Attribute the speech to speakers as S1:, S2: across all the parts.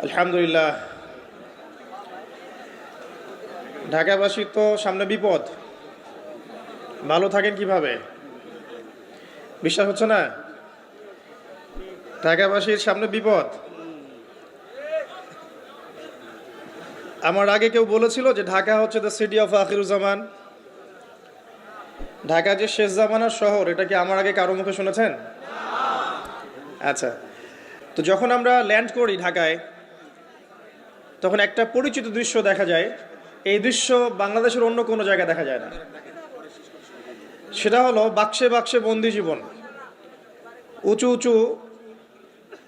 S1: আলহামদুলিল্লাহ। ঢাকাবাসীর তো সামনে বিপদ, ভালো থাকেন কিভাবে? বিশ্বাস হচ্ছে না? ঢাকাবাসীর সামনে বিপদ। আমার আগে কেউ বলেছিল যে ঢাকা হচ্ছে the city of Akhiruzzaman, Dhaka যে শেষ জামানার শহর, এটা কি আমার আগে কারো মুখে শুনেছেন? আচ্ছা, তো যখন আমরা ল্যান্ড করি ঢাকায়, তখন একটা পরিচিত দৃশ্য দেখা যায়। এই দৃশ্য বাংলাদেশের অন্য কোনো জায়গায় দেখা যায় না। সেটা হলো বাক্সে বাক্সে বন্দি জীবন। উঁচু উঁচু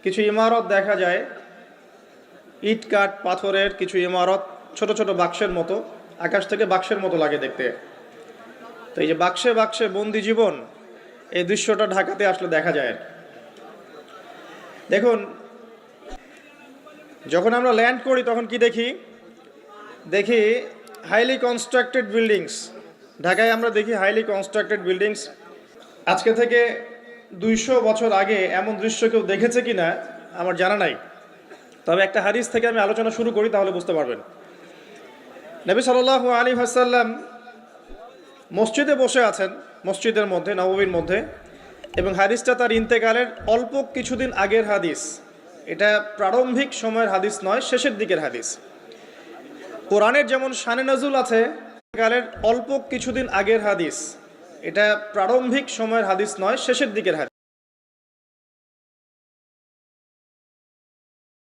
S1: কিছু ইমারত দেখা যায়, ইট কাঠ পাথরের কিছু ইমারত, ছোট ছোট বাক্সের মতো, আকাশ থেকে বাক্সের মতো লাগে দেখতে। তো এই যে বাক্সে বাক্সে বন্দি জীবন, এই দৃশ্যটা ঢাকাতে আসলে দেখা যায়। দেখুন, যখন আমরা ল্যান্ড করি তখন কি দেখি? দেখি হাইলি কনস্ট্রাক্টেড বিল্ডিংস। ঢাকায় আমরা দেখি হাইলি কনস্ট্রাক্টেড বিল্ডিংস। আজকে থেকে 200 বছর আগে এমন দৃশ্য কেউ দেখেছে কি না আমার জানা নাই। তবে একটা হাদিস থেকে আমি আলোচনা শুরু করি, তাহলে বুঝতে পারবেন। নবী সাল্লাল্লাহু আলাইহি ওয়াসাল্লাম মসজিদে বসে আছেন, মসজিদের মধ্যে, নববীর মধ্যে, এবং হাদিসটা তার ইন্তেকালের অল্প কিছুদিন আগের হাদিস। এটা প্রারম্ভিক সময়ের হাদিস নয়, শেষের দিকের হাদিস। কোরআনের যেমন শানে নজুল আছে, ইন্তেকালের অল্প কিছুদিন আগের হাদিস। এটা প্রারম্ভিক সময়ের হাদিস নয়, শেষের দিকের হাদিস।